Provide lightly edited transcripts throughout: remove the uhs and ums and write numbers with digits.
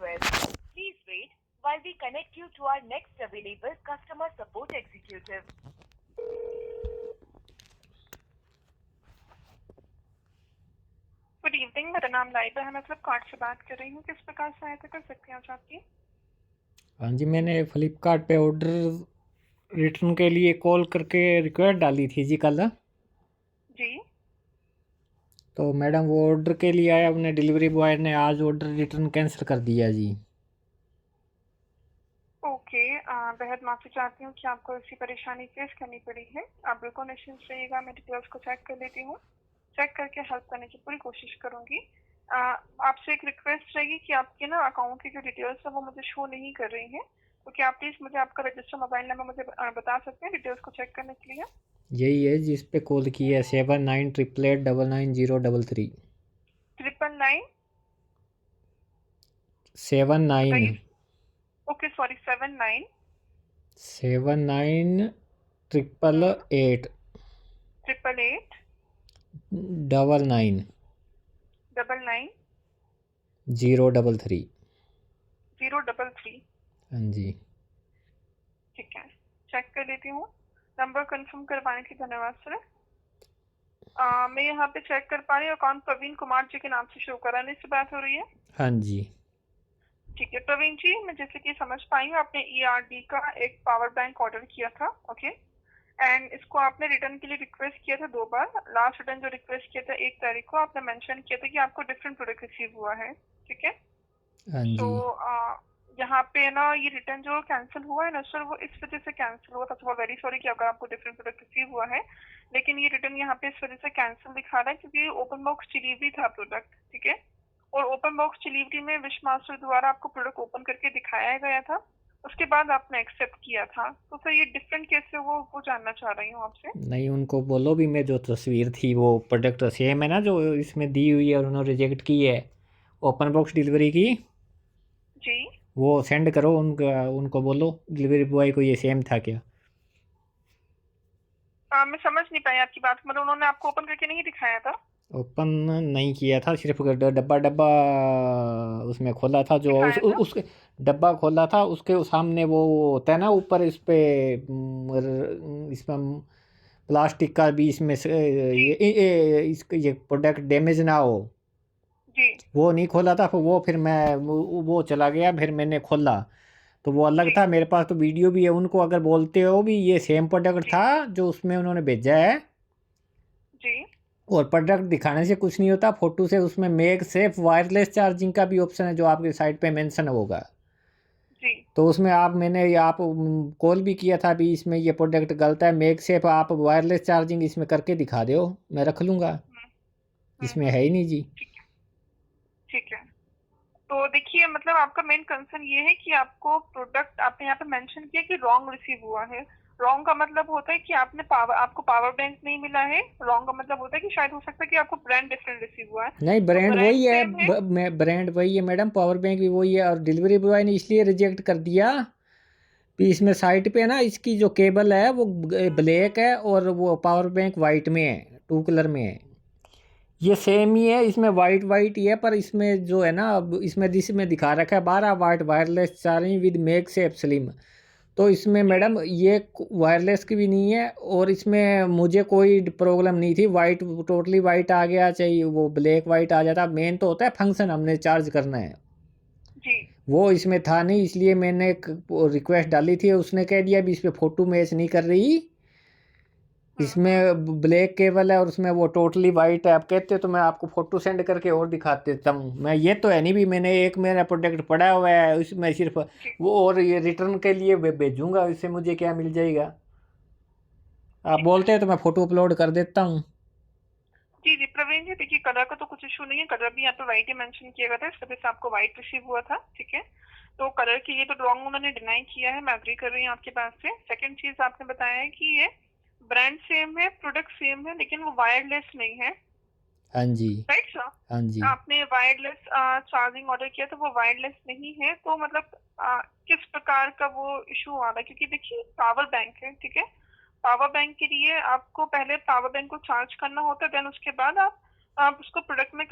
request. Please wait while we connect you to our next available customer support executive. Good evening, मेरा नाम लाइबा है। मैं फ्लिपकार्ट से बात कर रही हूँ। किस प्रकार सहायता कर सकती हैं आज आपकी? हाँ जी, मैंने फ्लिपकार्ट पे ऑर्डर रिटर्न के लिए कॉल करके रिक्वेस्ट डाली थी जी कल। जी, तो मैडम वो ऑर्डर के लिए आया, अपने डिलीवरी बॉय ने आज ऑर्डर रिटर्न कैंसिल कर दिया जी। ओके। बेहद माफ़ी चाहती हूँ कि आपको ऐसी परेशानी फेस करनी पड़ी है। आप बिल्कुल निश्चिंत रहिएगा, मैं डिटेल्स को चेक कर लेती हूँ। चेक करके हेल्प करने की पूरी कोशिश करूँगी। आपसे एक रिक्वेस्ट रहेगी कि आपके ना अकाउंट की जो डिटेल्स है वो मुझे शो नहीं कर रही हैं, तो क्या आप प्लीज़ मुझे आपका रजिस्टर मोबाइल नंबर मुझे बता सकते हैं डिटेल्स को चेक करने के लिए? यही है जिस पे कॉल की है, 7988899033। 999 79 बताइए। Okay, sorry, 79 798888 888 99 99 033। 033। हाँ जी। ठीक है, चेक कर लेती हूँ। नंबर कंफर्म करवाने के धन्यवाद सर। मैं यहाँ पे चेक कर पा रही हूँ, अकाउंट प्रवीण कुमार जी के नाम से शो कराने से बात हो रही है। हाँ जी। ठीक है प्रवीण जी, मैं जैसे कि समझ पाई हूँ आपने ERD का एक पावर बैंक ऑर्डर किया था। ओके, एंड इसको आपने रिटर्न के लिए रिक्वेस्ट किया था 2 बार। लास्ट रिटर्न जो रिक्वेस्ट किया था 1 तारीख को, आपने मेंशन किया था कि आपको डिफरेंट प्रोडक्ट रिसीव हुआ है। ठीक है, हाँ तो जी। यहाँ पे ना ये रिटर्न जो कैंसिल हुआ है ना सर, वो इस वजह से कैंसिल हुआ। First of all very sorry कि अगर आपको डिफरेंट प्रोडक्ट रिसीव हुआ है, लेकिन ये रिटर्न यहाँ पे इस वजह से कैंसिल दिखा रहा है क्योंकि ओपन बॉक्स डिलीवरी था प्रोडक्ट। ठीक है, और ओपन बॉक्स डिलीवरी में विश मास्टर द्वारा आपको प्रोडक्ट ओपन करके दिखाया गया था, उसके बाद आपने एक्सेप्ट किया था। तो सर ये डिफरेंट कैसे वो जानना चाह रही हूँ आपसे। नहीं, उनको बोलो भी मैं जो तस्वीर थी वो प्रोडक्ट सेम है ना जो इसमें दी हुई है और उन्होंने रिजेक्ट की है ओपन बॉक्स डिलीवरी की, जी, वो सेंड करो उनको बोलो डिलीवरी बॉय को ये सेम था क्या। मैं समझ नहीं पाई आपकी बात। मतलब उन्होंने आपको ओपन करके नहीं दिखाया था? ओपन नहीं किया था, सिर्फ डब्बा डब्बा उसमें खोला था, जो दिखाया था। उसके डब्बा खोला था, उसके सामने वो होता है ना ऊपर इस पे इसमें प्लास्टिक का भी इसमें से जी इसका ये प्रोडक्ट डैमेज ना हो, जी वो नहीं खोला था। फिर मैं वो चला गया, फिर मैंने खोला तो वो अलग जी था। मेरे पास तो वीडियो भी है, उनको अगर बोलते हो भी ये सेम प्रोडक्ट जी था जो उसमें उन्होंने भेजा है, जी और प्रोडक्ट दिखाने से कुछ नहीं होता, फोटो से उसमें मेक सेफ वायरलेस चार्जिंग का भी ऑप्शन है जो आपके साइट पे मेंशन होगा। जी। तो उसमें आप कॉल भी किया था अभी, इसमें ये प्रोडक्ट गलत है, मेक सेफ आप वायरलेस चार्जिंग इसमें करके दिखा दो, मैं रख लूँगा। हम्म इसमें है ही नहीं जी। ठीक है, ठीक है। तो देखिए, मतलब आपका मेन कंसर्न ये है कि आपको प्रोडक्ट आपने यहाँ पे मेंशन किया कि रॉन्ग रिसीव हुआ है। रॉन्ग का मतलब होता है कि आपको पावर बैंक नहीं मिला है। रॉन्ग का मतलब होता है कि शायद हो सकता है कि आपको ब्रांड डिफरेंट रिसीव हुआ है। नहीं, तो ब्रांड ब्रांड वही है, सेम है। ब्रांड वही है मैडम, पावर बैंक भी वही है, और डिलीवरी बॉय ने इसलिए रिजेक्ट कर दिया कि इसमें साइट पे ना इसकी जो केबल है वो ब्लैक है और वो पावर बैंक वाइट में है, 2 कलर में है। ये सेम ही है, इसमें वाइट वाइट ही है, पर इसमें जो है ना, अब इसमें दिखा रखा है 12 watt wireless charging with MagSafe slim. तो इसमें जी मैडम ये वायरलेस की भी नहीं है, और इसमें मुझे कोई प्रॉब्लम नहीं थी, वाइट टोटली वाइट आ गया, चाहिए वो ब्लैक वाइट आ जाता। मेन तो होता है फंक्शन हमने चार्ज करना है, जी वो इसमें था नहीं, इसलिए मैंने एक रिक्वेस्ट डाली थी, उसने कह दिया भी इस पर फोटो मैच नहीं कर रही, हम्म। इसमें ब्लैक केबल है और उसमें वो टोटली वाइट है। आप कहते हो तो मैं आपको फोटो सेंड करके और दिखा देता हूँ। मैं ये तो है नहीं भी, मैंने एक मेरा प्रोडक्ट पड़ा हुआ है उसमें सिर्फ जी वो, और ये रिटर्न के लिए भेजूंगा, इससे मुझे क्या मिल जाएगा। आप ठीक है। बोलते हैं तो मैं फोटो अपलोड कर देता हूँ। जी जी प्रवीण जी, देखिए कलर का तो कुछ इशू नहीं है। कलर भी यहाँ पे व्हाइट ही मेंशन किया गया था, इस वजह से आपको व्हाइट रिसीव हुआ था। ठीक है, तो कलर की ये तो रॉन्ग उन्होंने डिनाई किया है, मैं एग्री कर रही हूँ आपके बात से। सेकंड चीज आपने बताया है कि ये ब्रांड सेम है, प्रोडक्ट सेम है, लेकिन वो वायरलेस नहीं है। हाँ जी। राइट सर, हाँ जी। आपने वायरलेस चार्जिंग ऑर्डर किया तो वो वायरलेस नहीं है। तो मतलब किस प्रकार का वो इशू आ रहा है? क्योंकि देखिए पावर बैंक है। ठीक है, पावर बैंक के लिए आपको पहले पावर बैंक को चार्ज करना होता है, देन उसके बाद आप आप उसको प्रोडक्ट में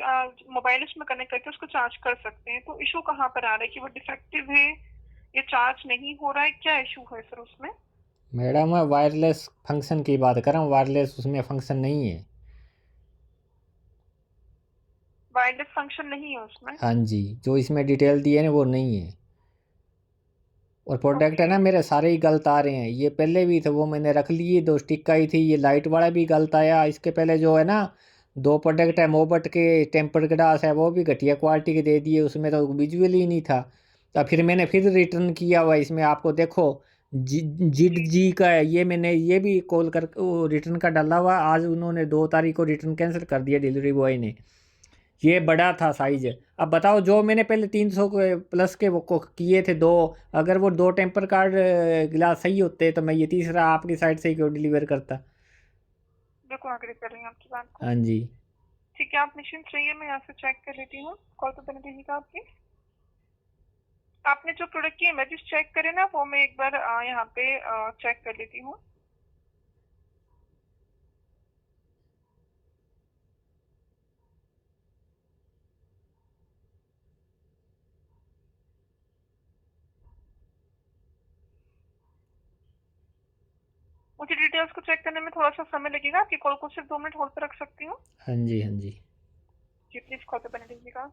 मोबाइल उसमें कनेक्ट करके उसको चार्ज कर सकते हैं। तो इशू कहाँ पर आ रहा है कि वो डिफेक्टिव है, ये चार्ज नहीं हो रहा है, क्या इशू है सर उसमें? मैडम मैं वायरलेस फंक्शन की बात कर रहा हूँ, वायरलेस उसमें फंक्शन नहीं है। वायरलेस फंक्शन नहीं है उसमें? हाँ जी, जो इसमें डिटेल दी है ना वो नहीं है। और प्रोडक्ट है ओके। ना मेरे सारे ही गलत आ रहे हैं, ये पहले भी थे वो मैंने रख लिए, दो स्टिक आई थी, ये लाइट वाला भी गलत आया। इसके पहले जो है ना दो प्रोडक्ट है मोबट के, टेम्पर्ड ग्लास है, वो भी घटिया क्वालिटी के दे दिए, उसमें तो विजुअल ही नहीं था। तो फिर मैंने फिर रिटर्न किया हुआ, इसमें आपको देखो जिड जी जी जी। का है ये, मैंने ये भी कॉल कर रिटर्न का डाला हुआ, आज उन्होंने 2 तारीख को रिटर्न कैंसिल कर दिया डिलीवरी बॉय ने। ये बड़ा था साइज। अब बताओ जो मैंने पहले 300 प्लस के वो किए थे दो, अगर वो दो टेम्पर कार्ड गिलास सही होते तो मैं ये तीसरा आपकी साइड से ही क्यों डिलीवर करता। बिल्कुल एग्री कर रही हूँ आपकी बात को। हाँ जी। ठीक है, आप निश्चिंत रहिए, मैं यहाँ से चेक कर लेती हूँ। कॉल तो बने रहिएगा आपकी। आपने जो प्रोडक्ट की इमेजेस चेक करे ना, वो मैं एक बार यहाँ पे चेक कर लेती हूँ। मुझे डिटेल्स को चेक करने में थोड़ा सा समय लगेगा, आपकी कॉल को सिर्फ 2 मिनट होल्ड पर रख सकती हूँ? हाँ जी। हाँ जी। जी प्लीज कॉल पे बने रहिएगा।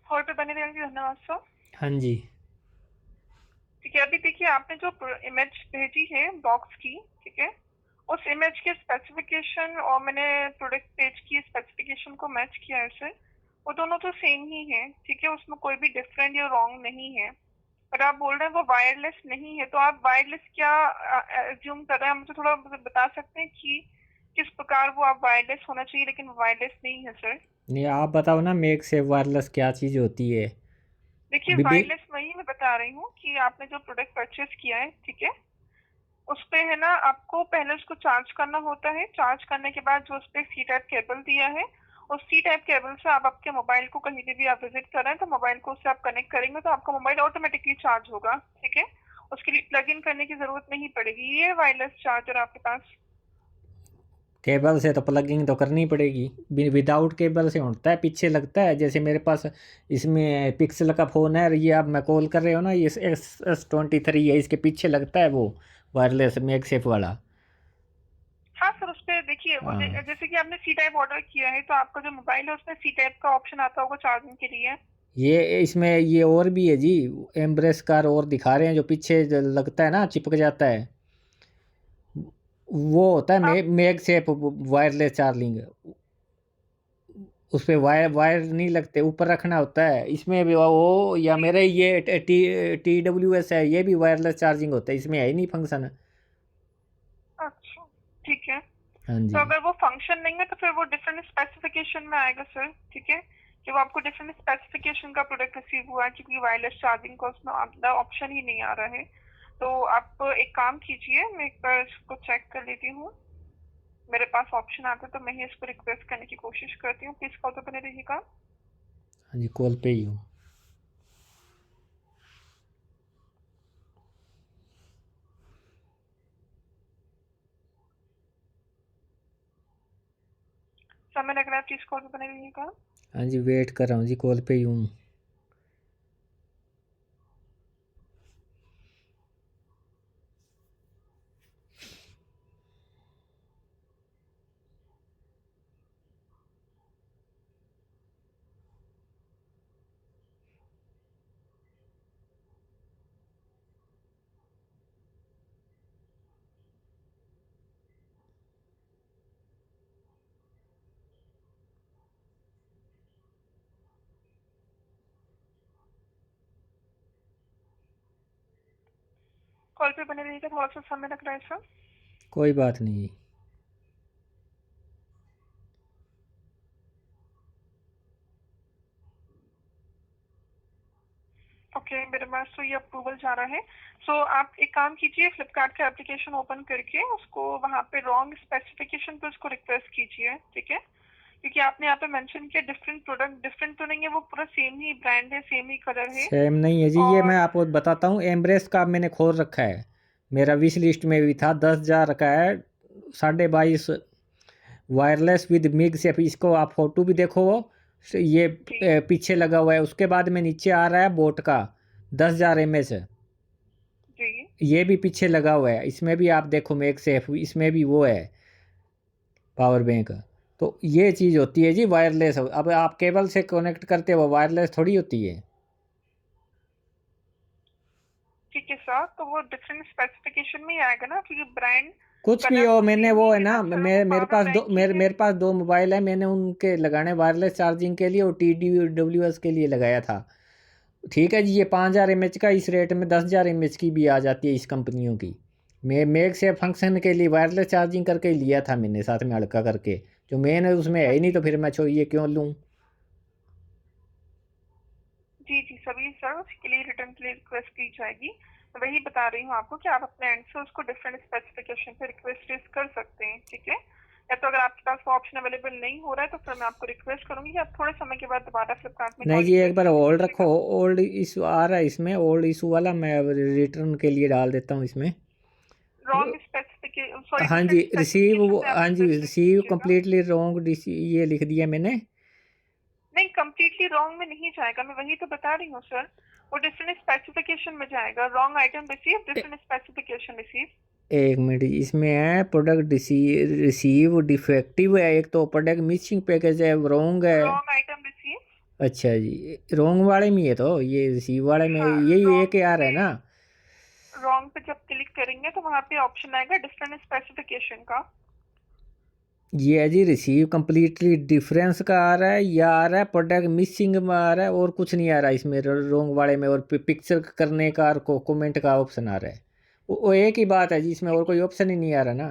होल्ड पे बने रहेंगे, धन्यवाद सर। हाँ जी। ठीक है, अभी देखिए आपने जो इमेज भेजी है बॉक्स की, ठीक है, उस इमेज के स्पेसिफिकेशन और मैंने प्रोडक्ट पेज की स्पेसिफिकेशन को मैच किया है सर। वो दोनों तो सेम ही है, ठीक है, उसमें कोई भी डिफरेंट या रॉन्ग नहीं है। पर आप बोल रहे हैं वो वायरलेस नहीं है, तो आप वायरलेस क्या एज्यूम कर रहे हैं? मुझे थोड़ा मुझे बता सकते हैं कि किस प्रकार वो आप वायरलेस होना चाहिए लेकिन वायरलेस नहीं है सर? नहीं आप बताओ ना मेक से वायरलेस क्या चीज़ होती है। देखिए अभी भी। वायरलेस वही मैं बता रही हूँ कि आपने जो प्रोडक्ट परचेस किया है, ठीक है, उस पे है ना आपको पहले उसको चार्ज करना होता है। चार्ज करने के बाद जो उस पे सी टाइप केबल दिया है, उस सी टाइप केबल से आप आपके मोबाइल को कहीं पे भी आप विजिट कर रहे हैं तो मोबाइल को उससे आप कनेक्ट करेंगे तो आपका मोबाइल ऑटोमेटिकली चार्ज होगा, ठीक है। उसके लिए प्लग इन करने की जरूरत नहीं पड़ेगी। ये वायरलेस चार्जर आपके पास। केबल से तो प्लगिंग तो करनी पड़ेगी, विदाउट केबल से होता है, पीछे लगता है जैसे मेरे पास इसमें पिक्सल का फ़ोन है, और ये आप मैं कॉल कर रहे हो ना, ये S23 है, इसके पीछे लगता है वो वायरलेस मैगसेफ वाला। हाँ सर, उस पे देखिए वो हाँ। जैसे कि आपने सी टाइप ऑर्डर किया है तो आपका जो मोबाइल है उसमें सी टाइप का ऑप्शन आता होगा चार्जिंग के लिए। ये इसमें ये और भी है जी, एम्ब्रेस कार और दिखा रहे हैं, जो पीछे जो लगता है ना चिपक जाता है, वो होता है आप मैगसेफ वायरलेस चार्जिंग। उस पे वायर वायर नहीं लगते, ऊपर रखना होता है, इसमें भी वो या जी मेरे ये TWS है, ये भी वायरलेस चार्जिंग होता है, इसमें है ही नहीं फंक्शन। अच्छा, ठीक है। हाँ तो जी। अगर वो फंक्शन नहीं है तो फिर वो डिफरेंट स्पेसिफिकेशन में आएगा सर, ठीक है। जब आपको डिफरेंट स्पेसिफिकेशन का प्रोडक्ट रिसीव हुआ है क्योंकि वायरलेस चार्जिंग का उसमें ऑप्शन ही नहीं आ रहा है, तो आप एक काम कीजिए, मैं एक बार इसको चेक कर लेती हूँ। मेरे पास ऑप्शन आता है तो मैं ही इसको रिक्वेस्ट करने की कोशिश करती हूँ। प्लीज कॉल पे बने रहिएगा। हाँ जी, कॉल पे ही हूँ। समय लग रहा है, प्लीज कॉल पे बने रहिएगा। हाँ जी, वेट कर रहा हूँ जी, कॉल पे ही हूँ। कॉल पे बने रहिएगा, थोड़ा सा समय लग रहा है सर। कोई बात नहीं जी। ओके, मेरे पास तो ये अप्रूवल जा रहा है। सो आप एक काम कीजिए, फ्लिपकार्ट का एप्लीकेशन ओपन करके उसको वहाँ पे रॉन्ग स्पेसिफिकेशन पे उसको रिक्वेस्ट कीजिए, ठीक है? क्योंकि आपने यहाँ पे मेंशन किया डिफरेंट प्रोडक्ट, डिफरेंट तो नहीं है, वो पूरा सेम ही ब्रांड है, सेम ही कलर है। सेम नहीं है जी, ये मैं और आपको बताता हूँ। एम्ब्रेस का मैंने खोल रखा है, मेरा विश लिस्ट में भी था, 10,000 का है, 22.5 वायरलेस विद मिग से। इसको आप फोटो भी देखो, ये जी पीछे लगा हुआ है। उसके बाद में नीचे आ रहा है बोट का 10,000 mAh, जी ये भी पीछे लगा हुआ है। इसमें भी आप देखो मेग सेफ, इसमें भी वो है पावर बैंक। तो ये चीज़ होती है जी वायरलेस। अब आप केबल से कनेक्ट करते हो, वायरलेस थोड़ी होती है। ठीक है सर, तो वो डिफरेंट स्पेसिफिकेशन में ही आएगा ना, क्योंकि ब्रांड कुछ भी कलर हो, तो मैंने सेम वो ही है है ना, ना सर, वो मेरे पावर पास दो बैंक ही है। मेरे पास 2 मोबाइल है, मैंने उनके लगाने वायरलेस चार्जिंग के लिए और TWS के लिए लगाया था। ठीक है जी, ये 5,000 mAh का इस रेट में 10,000 mAh की भी आ जाती है इस कंपनियों की। मैं मेग से फंक्शन के लिए वायरलेस चार्जिंग करके ही लिया था मैंने, साथ में हल्का करके। जो मेन है उसमें है हाँ ही नहीं, जी तो फिर मैं ये क्यों लूँ। जी जी, सभी सर उसके लिए रिटर्न के लिए रिक्वेस्ट की जाएगी। मैं वही बता रही हूँ आपको कि आप अपने एंड से उसको डिफरेंट स्पेसिफिकेशन पे रिक्वेस्ट रेज कर सकते हैं, ठीक है? या तो अगर आपके पास वो ऑप्शन अवेलेबल नहीं हो रहा है तो फिर मैं आपको रिक्वेस्ट करूंगी कि आप थोड़े समय के बाद दोबारा फ्लिपकार्ट में नहीं कॉल जी, एक बार करके होल्ड रखो। देखिएगा। ओल्ड इशू आ रहा है इसमें, ओल्ड इशू वाला मैं रिटर्न के लिए डाल देता हूँ इसमें। रॉन्ग स्पेसिफिकेशन, सॉरी हाँ जी, डिफरेंट स्पेसिफिकेशन पे आप हाँ जी, रिक्वेस्ट रेज रिसीव कीजिएगा। कम्प्लीटली रॉन्ग, ये लिख दिया मैंने। नहीं, कम्प्लीटली रॉन्ग में नहीं जाएगा, मैं वही तो बता रही हूँ सर। वो डिफरेंट स्पेसिफिकेशन में जाएगा। Wrong item receive, different specification receive. एक मिनट, इसमें है प्रोडक्ट रिसीव डिफेक्टिव है एक, तो प्रोडक्ट मिसिंग पैकेज है, रॉन्ग है। Wrong item receive. अच्छा जी, रॉन्ग वाले में है, तो ये रिसीव वाले में हाँ, यही एक रॉन्ग यार है पे, ना। रॉन्ग पे जब क्लिक करेंगे तो वहाँ पे ऑप्शन आएगा डिफरेंट स्पेसिफिकेशन का। ये है जी, रिसीव कम्प्लीटली डिफरेंस का आ रहा है, या आ रहा है प्रोडक्ट मिसिंग में आ रहा है, और कुछ नहीं आ रहा इसमें रॉन्ग वाले में। और पिक्चर करने का और कमेंट का ऑप्शन आ रहा है। वो एक ही बात है जी, इसमें और कोई ऑप्शन ही नहीं आ रहा ना।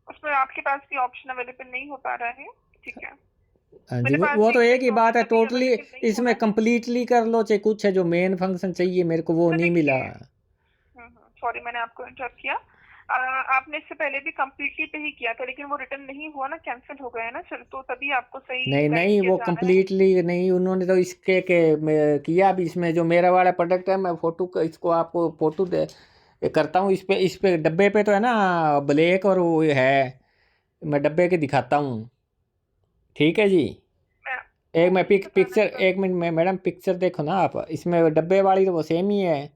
उसमें आपके पास भी ऑप्शन अवेलेबल नहीं हो पा रहा है, ठीक है? हाँ जी, मेरे पास वो भी तो एक ही एग्जैक्ट बात ऑप्शन है, अभी टोटली अवेलेबल नहीं हो इसमें रहा है। कंप्लीटली कर लो चाहे कुछ है, जो मेन फंक्शन चाहिए मेरे को वो तो नहीं मिला। देखिए, सॉरी मैंने आपको इंटरप्ट किया। आपने इससे पहले भी कम्प्लीटली पे ही किया था, लेकिन वो रिटर्न नहीं हुआ ना, कैंसिल हो गया ना सर, तो तभी आपको सही नहीं गाइड नहीं, किया वो जा रहा है। कंप्लीटली नहीं, उन्होंने तो इसके किया भी। इसमें जो मेरा वाला प्रोडक्ट है, मैं फोटो इसको आपको फोटो दे करता हूँ। इस पे डब्बे पे तो है ना ब्लैक, और वो है, मैं डब्बे के दिखाता हूँ। ठीक है जी। मैं एक आपको मैं वही बताना पिक्चर, चाहती एक मिनट में मैडम, पिक्चर देखो ना आप, इसमें डब्बे वाली तो वो सेम ही है,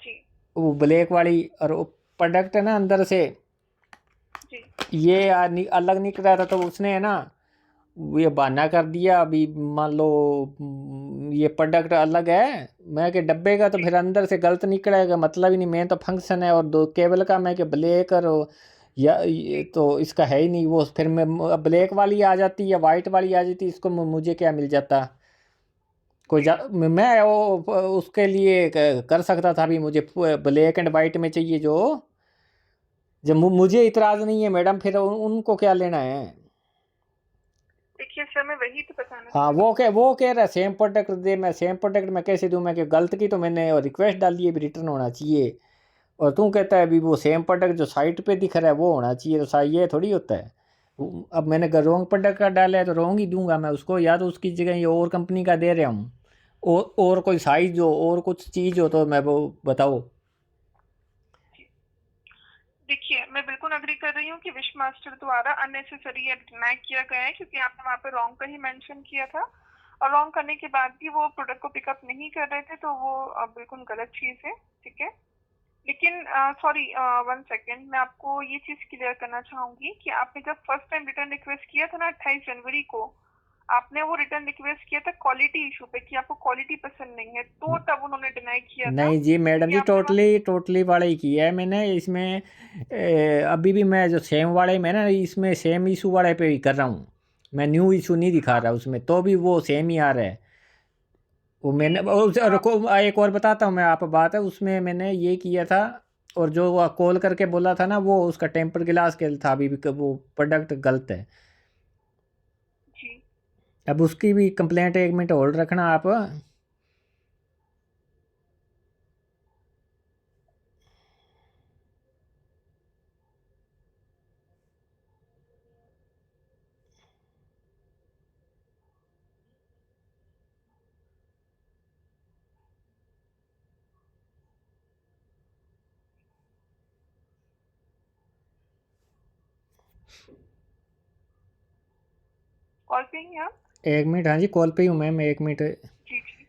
जी वो ब्लैक वाली। और वो प्रोडक्ट है ना अंदर से, जी ये अलग निकल रहा था, तो उसने है ना ये बहाना कर दिया। अभी मान लो ये प्रोडक्ट अलग है, मैं के डब्बे का, तो जी फिर अंदर से गलत निकलेगा, मतलब ही नहीं। मैं तो फंक्शन है और दो केबल का, मैं के ब्लैक और या ये जी तो इसका है ही नहीं। वो फिर मैं ब्लैक वाली आ जाती या वाइट वाली आ जाती, इसको मुझे क्या मिल जाता। जी मैं वो उसके लिए कर सकता था। अभी मुझे ब्लैक एंड वाइट में चाहिए जो, जब मुझे इतराज़ नहीं है मैडम, फिर उनको क्या लेना है। देखिए सर, मैं वही तो बताना हाँ, चाह रही हूँ वो आपको। कह रहा है सेम प्रोडक्ट दे, मैं सेम प्रोडक्ट मैं कैसे दूं। मैं कि गलत की तो मैंने रिक्वेस्ट डाली है, भी रिटर्न होना चाहिए। और तू कहता है अभी वो सेम प्रोडक्ट जो साइट पे दिख रहा है वो होना चाहिए, तो सही ये थोड़ी होता है। अब मैंने रॉन्ग प्रोडक्ट का डाला है तो रॉन्ग ही दूंगा मैं उसको, या तो उसकी जगह ये और कंपनी का दे रहा हूँ। और कोई साइज हो और कुछ चीज़ हो तो मैं वो बताओ। देखिए, मैं बिल्कुल अग्री कर रही हूँ कि विश मास्टर द्वारा अननेसेसरी डिनाई किया गया है, क्योंकि आपने वहाँ पे रॉन्ग का ही मेंशन किया था, और रॉन्ग करने के बाद भी वो प्रोडक्ट को पिकअप नहीं कर रहे थे, तो वो बिल्कुल गलत चीज़ है, ठीक है? लेकिन सॉरी, 1 सेकेंड, मैं आपको ये चीज़ क्लियर करना चाहूँगी कि आपने जब फर्स्ट टाइम रिटर्न रिक्वेस्ट किया था ना 28 जनवरी को, आपने वो रिटर्न रिक्वेस्ट किया था क्वालिटी इशू पे, कि आपको क्वालिटी पसंद नहीं है, तो तब उन्होंने डिनाई किया था। नहीं जी मैडम क्योंकि जी, आपने वहाँ, टोटली वाला ही किया है मैंने इसमें। अभी भी मैं जो सेम वाले में ना, इसमें सेम इशू वाले पे ही कर रहा हूँ। मैं न्यू इशू नहीं दिखा हाँ रहा उसमें, तो भी वो सेम ही आ रहा है। वो मैंने रुको, एक और बताता हूँ मैं, आप बात है उसमें मैंने ये किया था। और जो वो कॉल करके बोला था ना, वो उसका टेम्पर गिलास के था, अभी भी वो प्रोडक्ट गलत है। जी। अब उसकी भी कंप्लेंट 1 मिनट होल्ड रखना आप। कॉल पे ही हैं आप? 1 मिनट, हाँ जी कॉल पे ही हूँ मैम, 1 मिनट। जी जी।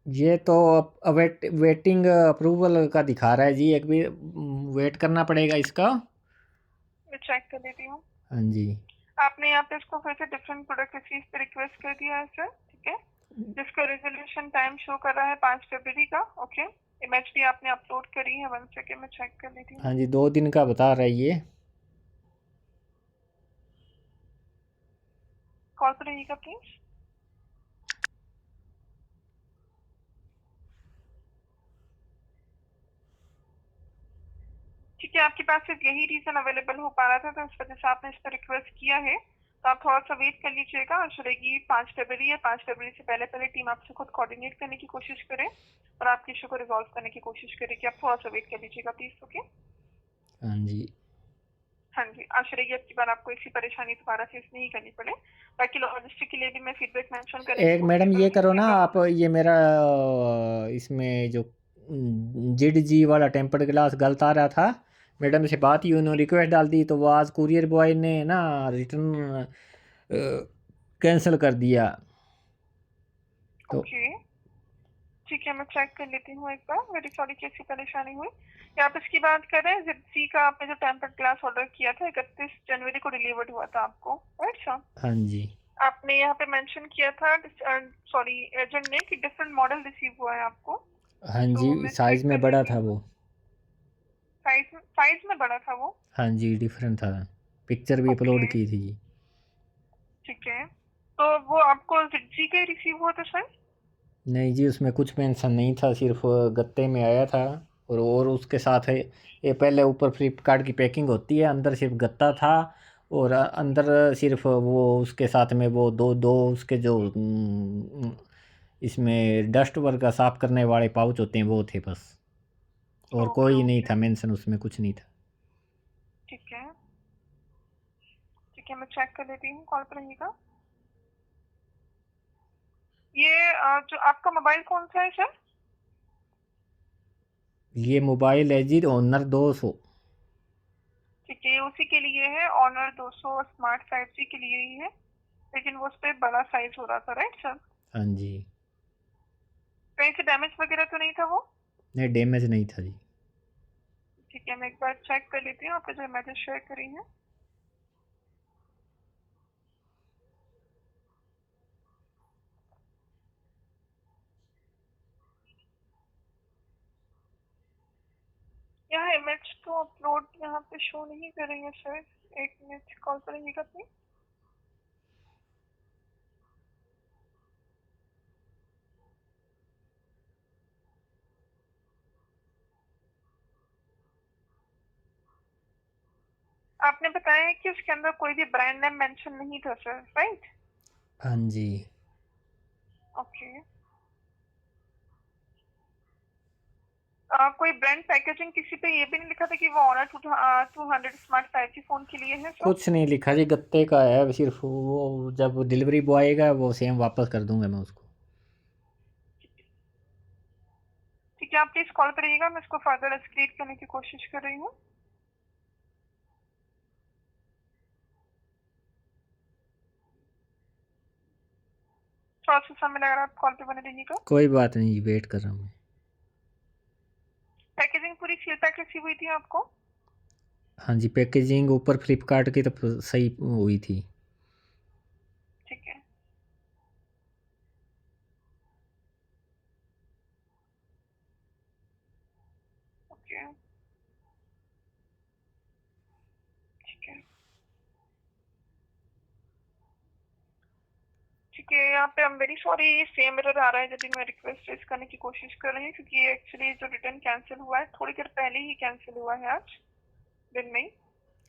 ये तो वेटिंग अप्रूवल का दिखा रहा है जी, एक भी वेट करना पड़ेगा इसका। मैं चेक कर लेती हूँ। हाँ जी। आपने यहाँ पे इसको फिर से डिफरेंट प्रोडक्ट रिसीव पे रिक्वेस्ट कर दिया है सर, ठीक है, जिसका रेजोल्यूशन टाइम शो कर रहा है 5 फरवरी का। ओके, इमेज भी आपने अपलोड करी है। 1 सेकेंड में चेक कर लेती हूँ। हाँ जी, 2 दिन का बता रहा है ये। कॉल पर रहिएगा प्लीज। ठीक है, आपके पास सिर्फ यही रीजन अवेलेबल हो पा रहा था, तो इस वजह से आपने इस पर रिक्वेस्ट किया है। तो आप थोड़ा सा वेट कर लीजिएगा। आशा रहेगी 5 फरवरी है, 5 फरवरी से पहले पहले टीम आपसे खुद कोऑर्डिनेट करने की कोशिश करे और आपके इशू को रिजॉल्व करने की कोशिश करेगी। आप थोड़ा सा वेट कर लीजिएगा प्लीज। ओके। हाँ जी। हाँ जी, आशा रहेगी आपकी बार आपको ऐसी परेशानी दोबारा फेस नहीं करनी पड़े। बाकी लॉजिस्टिक के लिए भी मैं फीडबैक मेंशन करने की एक कोशिश मैडम ये करूंगी करो कि ना अगर आप, ये मेरा इसमें जो JD वाला टेम्पर्ड ग्लास गलत आ रहा था, मैडम से बात ही उन्होंने रिक्वेस्ट डाल दी, तो वो आज कुरियर बॉय ने ना रिटर्न कैंसिल कर दिया। तो ओके, ठीक है, मैं चेक कर लेती हूँ एक बार। वेरी सॉरी कि ऐसी परेशानी हुई। क्या आप इसकी बात कर रहे हैं जिप्सी का? आपने जो टेम्पर्ड ग्लास ऑर्डर किया था 31 जनवरी को डिलीवर्ड हुआ था आपको, राइट सर? हाँ जी। आपने यहाँ पे मेंशन किया था, सॉरी, एजेंट ने, कि डिफरेंट मॉडल रिसीव हुआ है आपको। हाँ जी, तो मैं साइज़ चेक में कर बड़ा लेती था हूँ। वो। साइज साइज में बड़ा था वो? हाँ जी, डिफरेंट था। पिक्चर भी ओके, अपलोड की थी जी। ठीक है। तो वो आपको जिप्सी का ही रिसीव हुआ था सर? नहीं जी, उसमें कुछ मेंशन नहीं था, सिर्फ गत्ते में आया था। और उसके साथ है, ये पहले ऊपर फ्लिपकार्ट की पैकिंग होती है, अंदर सिर्फ गत्ता था। और अंदर सिर्फ वो उसके साथ में वो दो दो उसके जो इसमें डस्ट वर्क साफ करने वाले पाउच होते हैं वो थे बस। और ओके कोई नहीं ओके, था मेंशन, उसमें कुछ नहीं था। ठीक है, ठीक है, मैं चेक कर लेती हूँ। कॉल पर रहिएगा। ये जो आपका मोबाइल कौन सा है सर? ये मोबाइल है जी ऑनर 200। ठीक है, ये उसी के लिए है, ऑनर 200 स्मार्ट 5G के लिए ही है, लेकिन वो उस पर बड़ा साइज हो रहा था, राइट सर? हाँ जी। कहीं से डैमेज वगैरह तो नहीं था वो? नहीं, डैमेज नहीं था जी। ठीक है, मैं एक बार चेक कर लेती हूँ आपने जो इमेजेस शेयर करी हैं। यहाँ इमेज तो अपलोड यहाँ पे शो नहीं कर रही है सर। एक मिनट, कॉल पर रहिएगा प्लीज। आपने बताया है कि उसके अंदर कोई भी ब्रांड नेम मेंशन नहीं था सर, राइट? हाँ जी। ओके। कोई ब्रांड पैकेजिंग किसी पे ये भी नहीं लिखा था कि वो ऑनर 200 स्मार्ट 5G फोन के लिए है सर? कुछ नहीं लिखा जी, गत्ते का है सिर्फ। वो जब डिलीवरी बॉय आएगा वो सेम वापस कर दूंगा मैं उसको। ठीक है, आप प्लीज कॉल पर रहिएगा, मैं इसको फर्दर एस्केलेट करने की कोशिश कर रही हूँ। थोड़ा सा समय लग रहा है, आप कॉल पे बने रहिएगा। कोई बात नहीं जी, वेट कर रहा हूँ मैं। पैकेजिंग पूरी सील पैक रिसीव हुई थी आपको? हाँ जी, पैकेजिंग ऊपर फ्लिपकार्ट की तो सही हुई थी। ठीक है, ओके, ठीक है, ठीक है। यहाँ पे I am very sorry, same error आ रहा है जब भी मैं रिक्वेस्ट रेज करने की कोशिश कर रही हूँ, क्योंकि एक्चुअली जो रिटर्न कैंसिल हुआ है थोड़ी देर पहले ही कैंसिल हुआ है आज दिन में ही।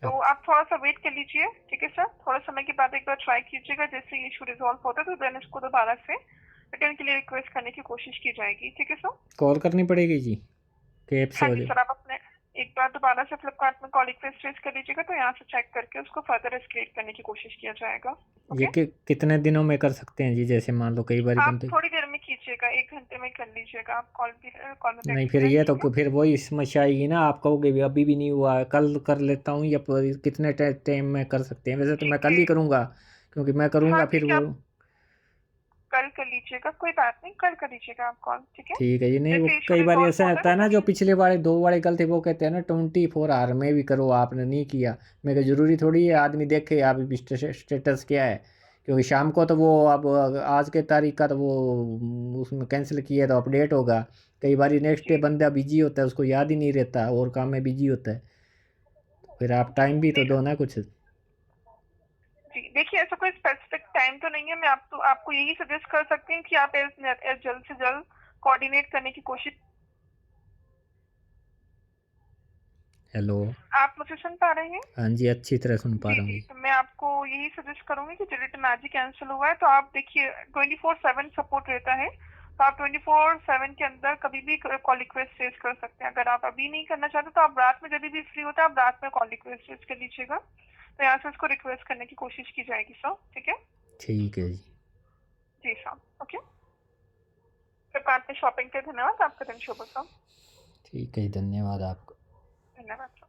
तो अब आप थोड़ा सा वेट कर लीजिए, ठीक है सर। थोड़ा समय के बाद एक बार ट्राई कीजिएगा, जैसे इशू रिजॉल्व होता है तो देन इसको दोबारा से रिटर्न के लिए रिक्वेस्ट करने की कोशिश की जाएगी, ठीक है सर। कॉल करनी पड़ेगी जी, कि ऐप से हाँ हो जी जाए? सर, आप अपने एक बार दोबारा से फ्लिपकार्ट में कॉल रिक्वेस्ट रेज कर लीजिएगा, तो यहाँ से चेक करके उसको फर्दर एस्केलेट करने की कोशिश किया जाएगा। ये ओके, कितने दिनों में कर सकते हैं जी? जैसे मान लो कई बार आप बनते। थोड़ी देर में कीजिएगा, 1 घंटे में कर लीजिएगा। आप कॉल में बैठ नहीं, फिर कीजिएगा, ये तो ठीक है। फिर वही समस्या आएगी ना, आप कहोगे भी अभी भी नहीं हुआ है, कल कर लेता हूँ, या कितने टाइम में कर सकते हैं? वैसे तो मैं ठीक कल है, ही करूँगा, क्योंकि मैं हाँ करूँगा फिर ठीक है, वो। आप कल कर लीजिएगा, कोई बात नहीं, कल कर लीजिएगा आप कॉल, ठीक है। ठीक है जी। नहीं, वो जैसे इशू कई बार रिजॉल्व ऐसा होता है होता तो है ना, जो देन। पिछले वाले 2 वाले गलती वो कहते हैं ना 24 आवर में भी करो, आपने नहीं किया। मैं कहा जरूरी थोड़ी है आदमी देखे आप स्टेटस क्या है, क्योंकि शाम को तो वो अब आज के तारीख का तो वो उसमें कैंसिल किया तो अपडेट होगा। कई बार नेक्स्ट डे जी बंदा बिजी होता है, उसको याद ही नहीं रहता और काम में बिजी होता है। फिर आप टाइम भी तो नहीं, दो ना कुछ। जी देखिए, ऐसा कोई स्पेसिफिक टाइम तो नहीं है। मैं आपको यही सजेस्ट कर सकती हूँ कि आप एज जल्द से जल्द कोऑर्डिनेट करने की कोशिश। हेलो? आप मुझे सुन पा रहे हैं? हाँ जी, अच्छी तरह सुन पा जी रहा हूँ जी, जी। तो मैं आपको यही सजेस्ट करूंगी कि जो रिटर्न आज ही कैंसिल हुआ है, तो आप देखिए 24/7 सपोर्ट रहता है, तो आप 24/7 के अंदर कभी भी कॉल रिक्वेस्ट रेज कर सकते हैं। अगर आप अभी नहीं करना चाहते तो आप रात में जब भी फ्री होता है आप रात में कॉल रिक्वेस्ट रेज कर लीजिएगा, तो यहाँ से उसको रिक्वेस्ट करने की कोशिश की जाएगी सर, ठीक है। ठीक है जी। जी सर, ओके। फ्लिपकार्ट में शॉपिंग के लिए धन्यवाद, आपका दिन शुभ हो सर। ठीक है, धन्यवाद आपका। धन्यवाद sir.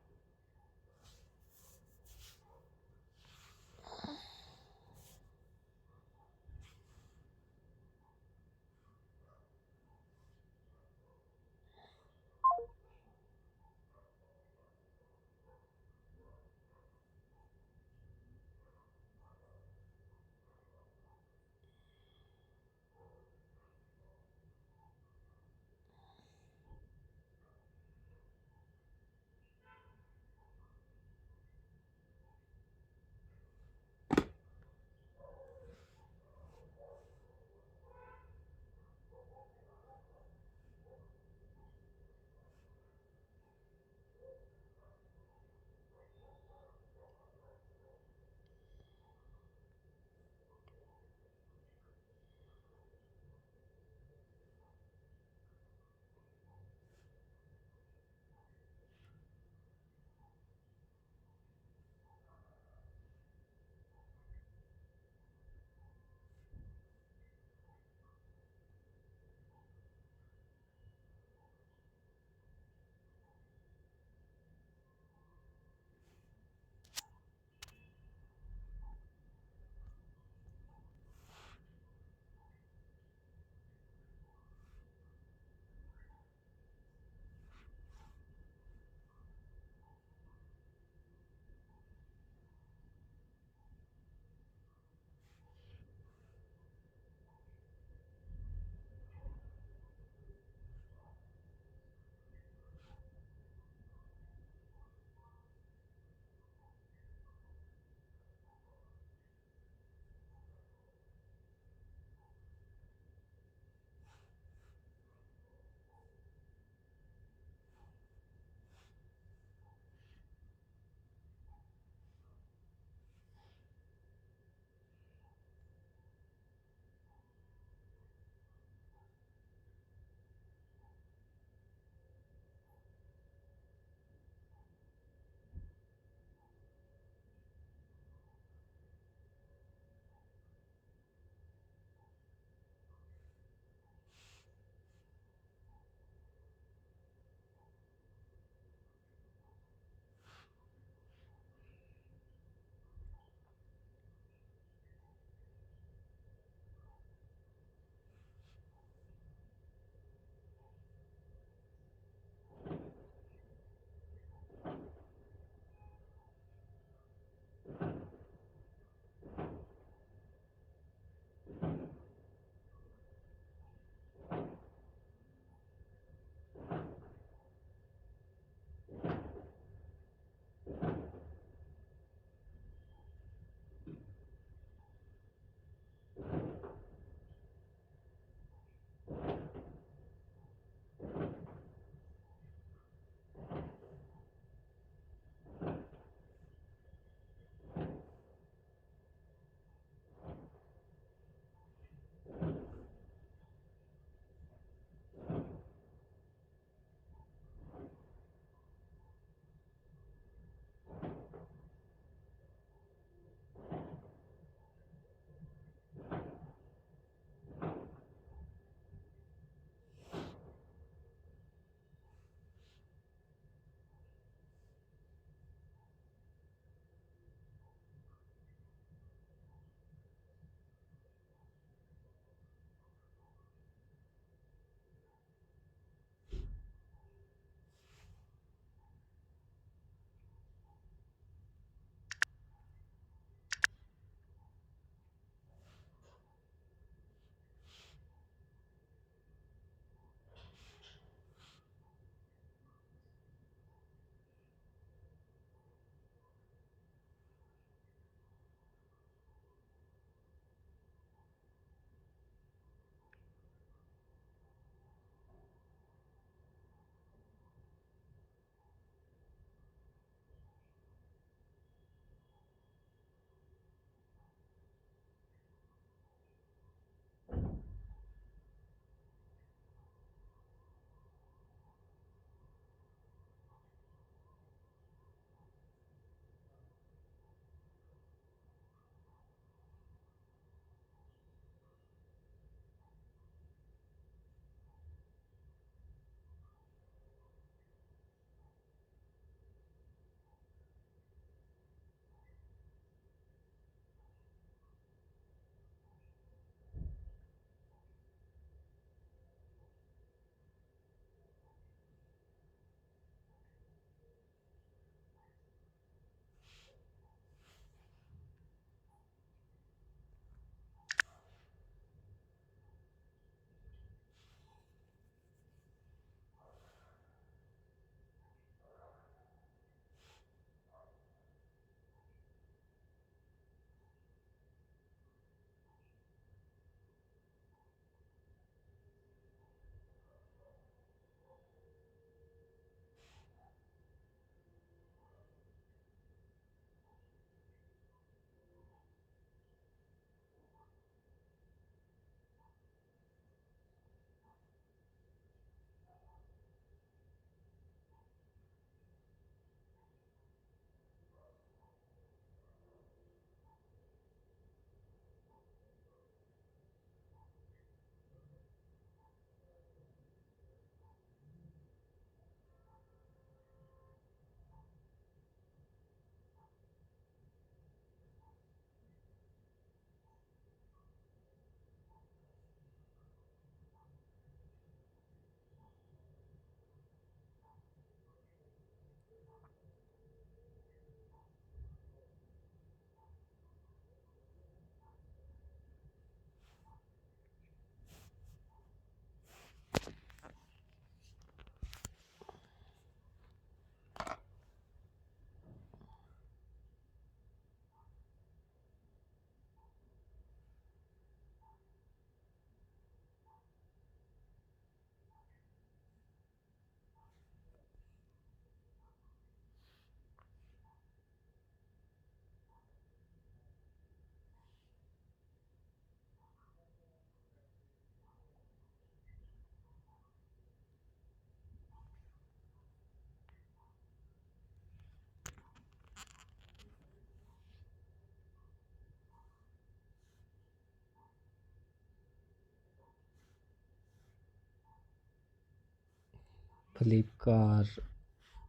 Flipkart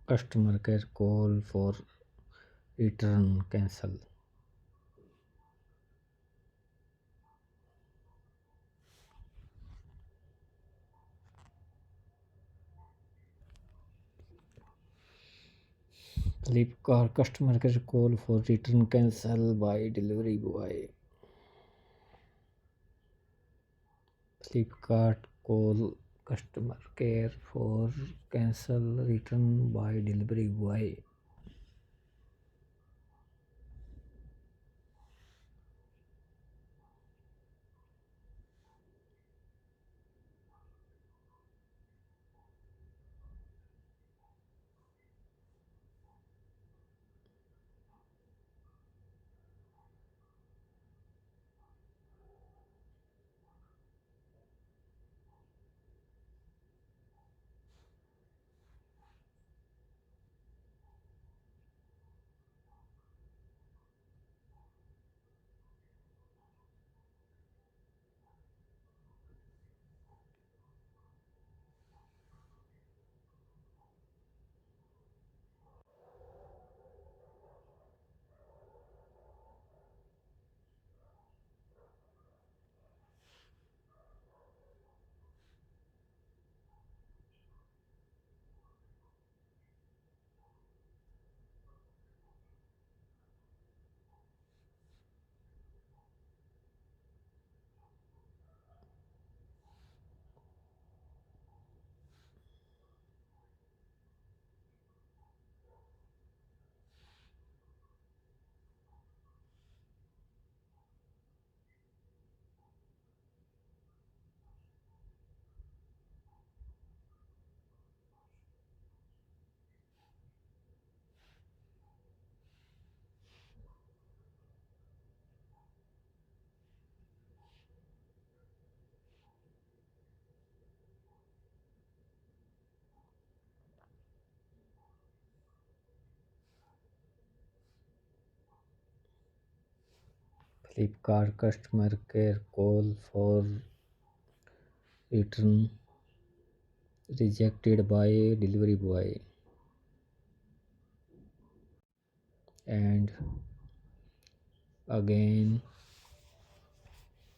customer care call for return cancel. Flipkart customer care call for return cancel by delivery boy. Flipkart call customer care for cancel return by delivery boy. Flipkart customer care call for return rejected by delivery boy, and again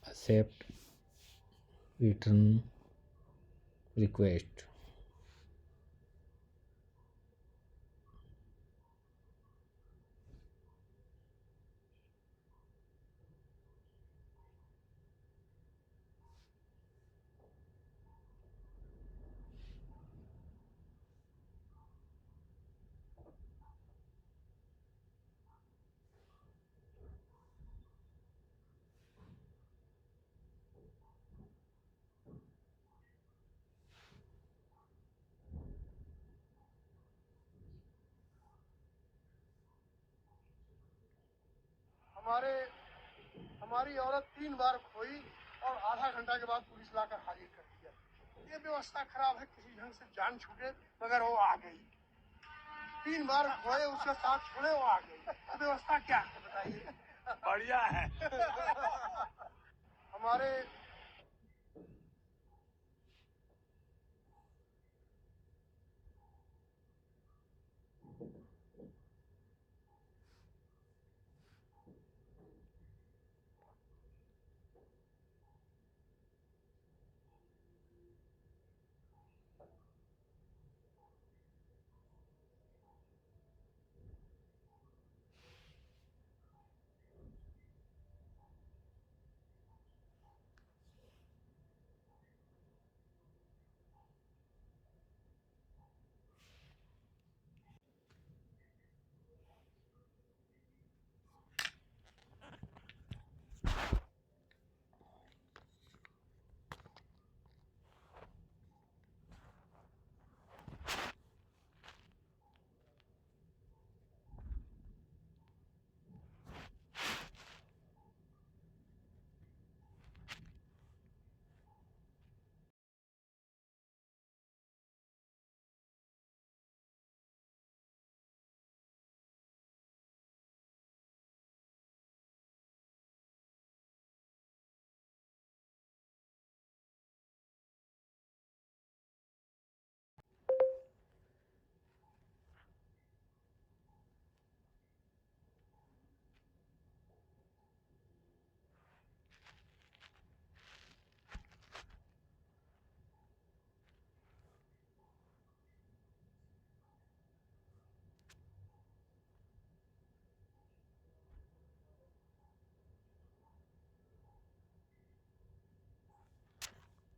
accept return request. हमारी औरत 3 बार खोई और आधा घंटा के बाद police लाकर हाजिर कर दिया। ये व्यवस्था खराब है, किसी ढंग से जान छूटे, मगर वो आ गई। 3 बार खोए, उसके साथ छोड़े, वो आ गई। व्यवस्था क्या है बताइए? बढ़िया है। हमारे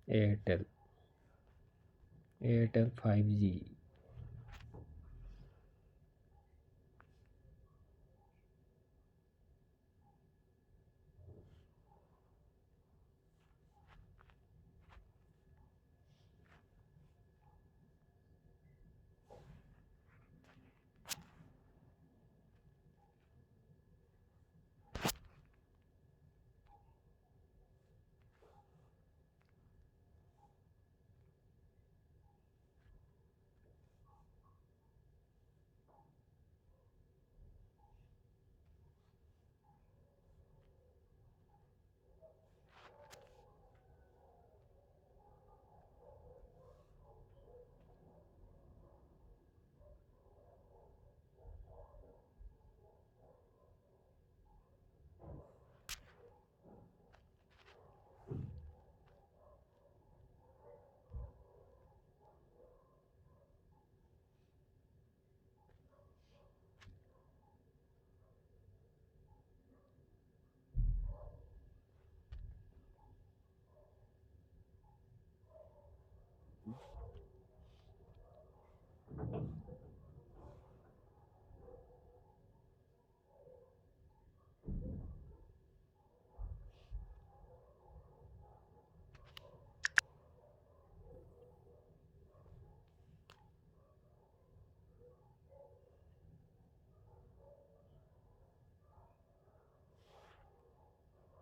Airtel 5G।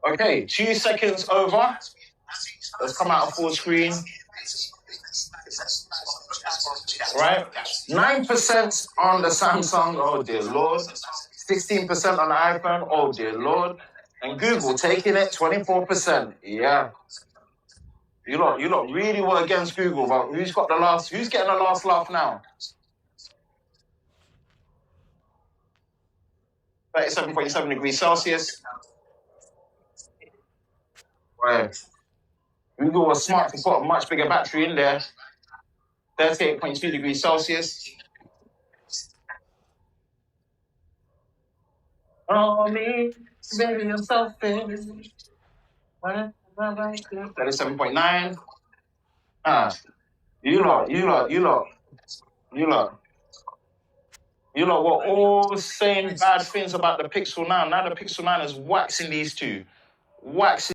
Okay, 2 seconds over. Let's come out of full screen. Right? 9% on the Samsung, oh dear Lord. 16% on the iPhone, oh dear Lord. And Google taking it 24%. Yeah. You lot really were against Google, but who's getting the last laugh now? 37.7 degrees Celsius. Right. Google was smart to put a much bigger battery in there. 38.2 degrees Celsius. Oh, me, baby, I'm selfish. 37.9. You lot were all saying bad things about the Pixel 9. Now the Pixel 9 is waxing these two. Waxing.